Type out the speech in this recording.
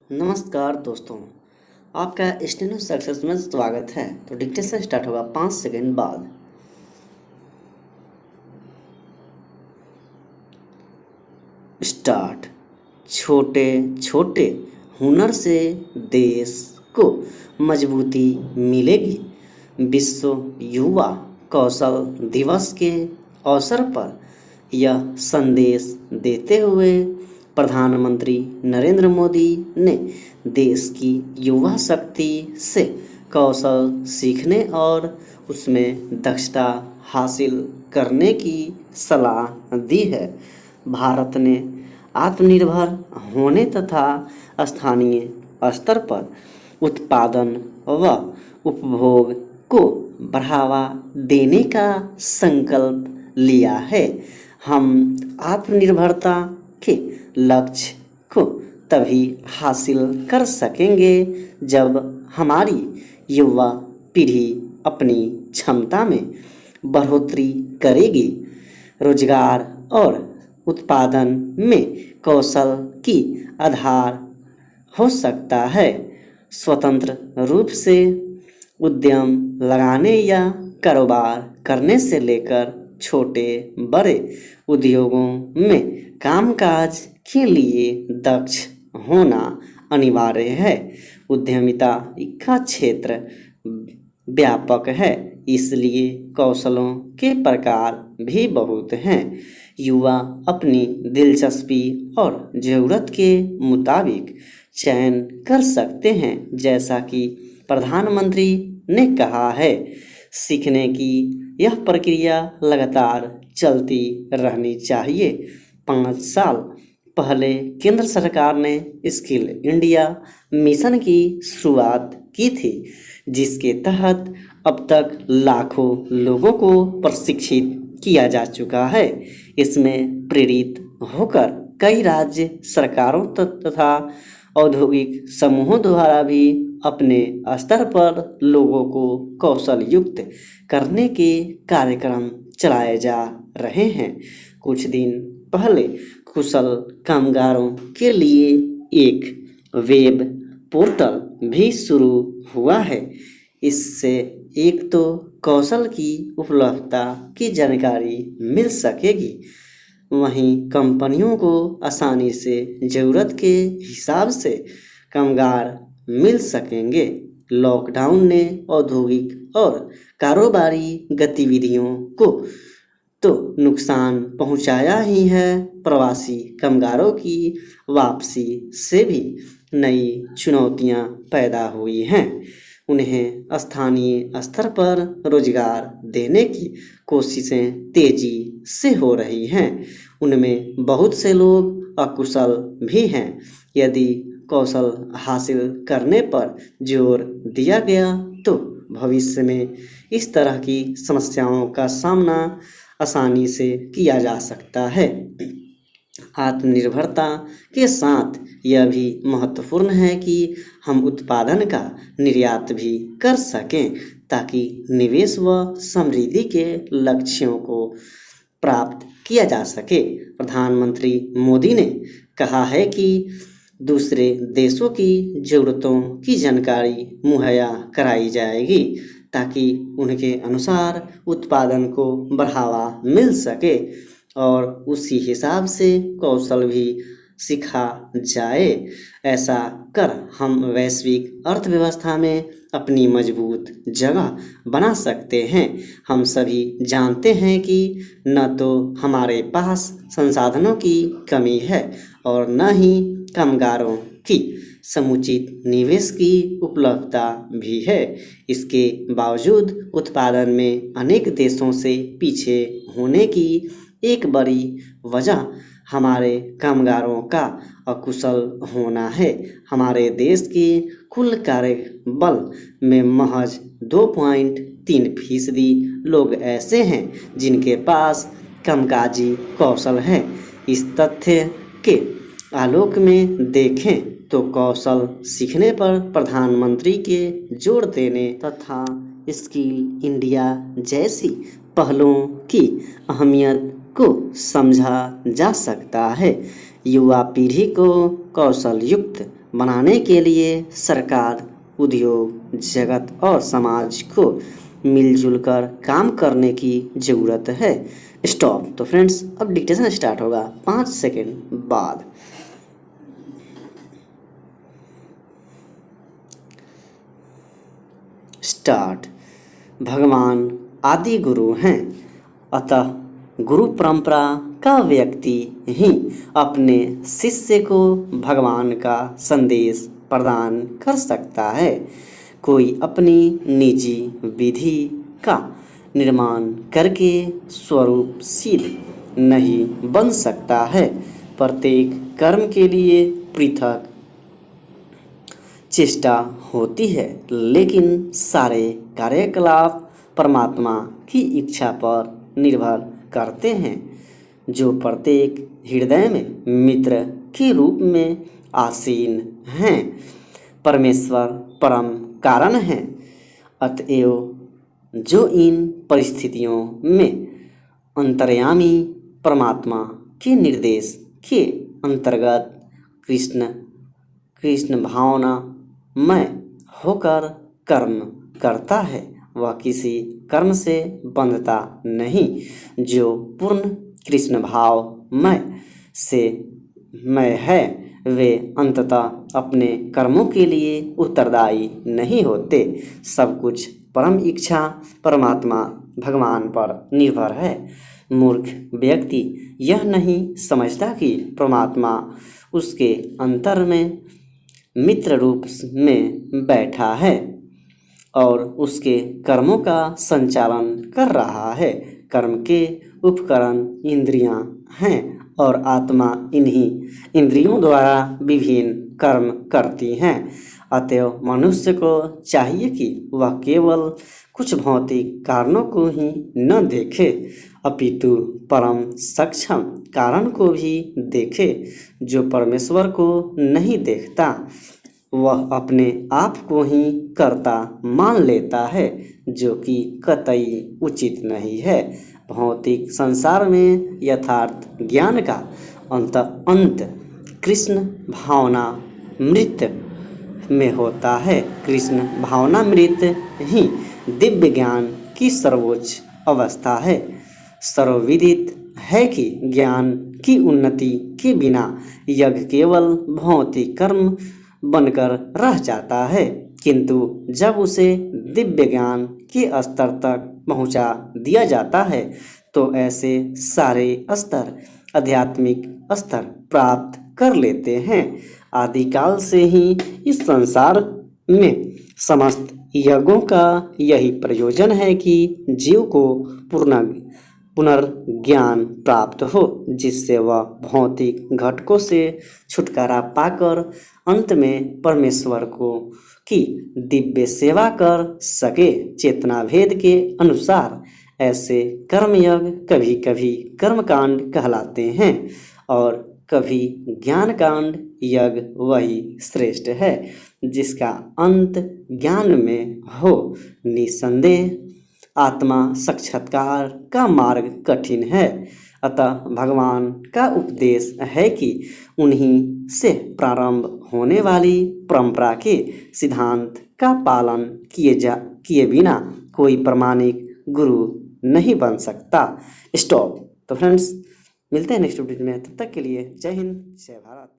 नमस्कार दोस्तों, आपका स्टेनो सक्सेस में स्वागत है। तो डिक्टेशन स्टार्ट होगा 5 सेकंड बाद। स्टार्ट। छोटे छोटे हुनर से देश को मजबूती मिलेगी। विश्व युवा कौशल दिवस के अवसर पर यह संदेश देते हुए प्रधानमंत्री नरेंद्र मोदी ने देश की युवा शक्ति से कौशल सीखने और उसमें दक्षता हासिल करने की सलाह दी है। भारत ने आत्मनिर्भर होने तथा स्थानीय स्तर पर उत्पादन व उपभोग को बढ़ावा देने का संकल्प लिया है। हम आत्मनिर्भरता के लक्ष्य को तभी हासिल कर सकेंगे जब हमारी युवा पीढ़ी अपनी क्षमता में बढ़ोतरी करेगी। रोजगार और उत्पादन में कौशल की आधार हो सकता है। स्वतंत्र रूप से उद्यम लगाने या कारोबार करने से लेकर छोटे बड़े उद्योगों में कामकाज के लिए दक्ष होना अनिवार्य है। उद्यमिता का क्षेत्र व्यापक है, इसलिए कौशलों के प्रकार भी बहुत हैं। युवा अपनी दिलचस्पी और ज़रूरत के मुताबिक चयन कर सकते हैं। जैसा कि प्रधानमंत्री ने कहा है, सीखने की यह प्रक्रिया लगातार चलती रहनी चाहिए। 5 साल पहले केंद्र सरकार ने स्किल इंडिया मिशन की शुरुआत की थी, जिसके तहत अब तक लाखों लोगों को प्रशिक्षित किया जा चुका है। इसमें प्रेरित होकर कई राज्य सरकारों तथा औद्योगिक समूहों द्वारा भी अपने स्तर पर लोगों को कौशल युक्त करने के कार्यक्रम चलाए जा रहे हैं। कुछ दिन पहले कुशल कामगारों के लिए एक वेब पोर्टल भी शुरू हुआ है। इससे एक तो कौशल की उपलब्धता की जानकारी मिल सकेगी, वहीं कंपनियों को आसानी से ज़रूरत के हिसाब से कामगार मिल सकेंगे। लॉकडाउन ने औद्योगिक और कारोबारी गतिविधियों को तो नुकसान पहुंचाया ही है, प्रवासी कामगारों की वापसी से भी नई चुनौतियां पैदा हुई हैं। उन्हें स्थानीय स्तर पर रोजगार देने की कोशिशें तेजी से हो रही हैं। उनमें बहुत से लोग अकुशल भी हैं। यदि कौशल हासिल करने पर जोर दिया गया तो भविष्य में इस तरह की समस्याओं का सामना आसानी से किया जा सकता है। आत्मनिर्भरता के साथ यह भी महत्वपूर्ण है कि हम उत्पादन का निर्यात भी कर सकें, ताकि निवेश व समृद्धि के लक्ष्यों को प्राप्त किया जा सके। प्रधानमंत्री मोदी ने कहा है कि दूसरे देशों की ज़रूरतों की जानकारी मुहैया कराई जाएगी, ताकि उनके अनुसार उत्पादन को बढ़ावा मिल सके और उसी हिसाब से कौशल भी सीखा जाए। ऐसा कर हम वैश्विक अर्थव्यवस्था में अपनी मजबूत जगह बना सकते हैं। हम सभी जानते हैं कि न तो हमारे पास संसाधनों की कमी है और न ही कामगारों की समुचित निवेश की उपलब्धता भी है। इसके बावजूद उत्पादन में अनेक देशों से पीछे होने की एक बड़ी वजह हमारे कामगारों का अकुशल होना है। हमारे देश के कुल कार्यबल में महज 2.3% लोग ऐसे हैं जिनके पास कामकाजी कौशल है। इस तथ्य के आलोक में देखें तो कौशल सीखने पर प्रधानमंत्री के जोर देने तथा स्किल इंडिया जैसी पहलों की अहमियत को समझा जा सकता है। युवा पीढ़ी को कौशल युक्त बनाने के लिए सरकार, उद्योग जगत और समाज को मिलजुल कर काम करने की ज़रूरत है। स्टॉप। तो फ्रेंड्स अब डिक्टेशन स्टार्ट होगा 5 सेकेंड बाद। स्टार्ट। भगवान आदि गुरु हैं, अतः गुरु परंपरा का व्यक्ति ही अपने शिष्य को भगवान का संदेश प्रदान कर सकता है। कोई अपनी निजी विधि का निर्माण करके स्वरूपशील नहीं बन सकता है। प्रत्येक कर्म के लिए पृथक चेष्टा होती है, लेकिन सारे कार्यकलाप परमात्मा की इच्छा पर निर्भर करते हैं, जो प्रत्येक हृदय में मित्र के रूप में आसीन हैं। परमेश्वर परम कारण है, अतएव जो इन परिस्थितियों में अंतर्यामी परमात्मा के निर्देश के अंतर्गत कृष्ण भावनामय होकर कर्म करता है, वह किसी कर्म से बंधता नहीं। जो पूर्ण कृष्ण भावमय से मय है, वे अंततः अपने कर्मों के लिए उत्तरदायी नहीं होते। सब कुछ परम इच्छा परमात्मा भगवान पर निर्भर है। मूर्ख व्यक्ति यह नहीं समझता कि परमात्मा उसके अंतर में मित्र रूप में बैठा है और उसके कर्मों का संचालन कर रहा है। कर्म के उपकरण इंद्रियां हैं और आत्मा इन्हीं इंद्रियों द्वारा विभिन्न कर्म करती हैं। अतएव मनुष्य को चाहिए कि वह केवल कुछ भौतिक कारणों को ही न देखे, अपितु परम सक्षम कारण को भी देखे। जो परमेश्वर को नहीं देखता, वह अपने आप को ही कर्ता मान लेता है, जो कि कतई उचित नहीं है। भौतिक संसार में यथार्थ ज्ञान का अंत कृष्ण भावनामृत में होता है। कृष्ण भावनामृत ही दिव्य ज्ञान की सर्वोच्च अवस्था है। सर्वविदित है कि ज्ञान की उन्नति के बिना यज्ञ केवल भौतिक कर्म बनकर रह जाता है, किंतु जब उसे दिव्य ज्ञान के स्तर तक पहुंचा दिया जाता है, तो ऐसे सारे स्तर आध्यात्मिक स्तर प्राप्त कर लेते हैं। आदिकाल से ही इस संसार में समस्त यज्ञों का यही प्रयोजन है कि जीव को पुनर्ज्ञान प्राप्त हो, जिससे वह भौतिक घटकों से छुटकारा पाकर अंत में परमेश्वर को की दिव्य सेवा कर सके। चेतना भेद के अनुसार ऐसे कर्मयज्ञ कभी कभी कर्मकांड कहलाते हैं और कभी ज्ञानकांड यज्ञ वही श्रेष्ठ है जिसका अंत ज्ञान में हो। निसंदेह आत्मा साक्षात्कार का मार्ग कठिन है, अतः भगवान का उपदेश है कि उन्हीं से प्रारंभ होने वाली परंपरा के सिद्धांत का पालन किए बिना कोई प्रामाणिक गुरु नहीं बन सकता। स्टॉप। तो फ्रेंड्स मिलते हैं नेक्स्ट वीडियो में, तब तक के लिए जय हिंद जय भारत।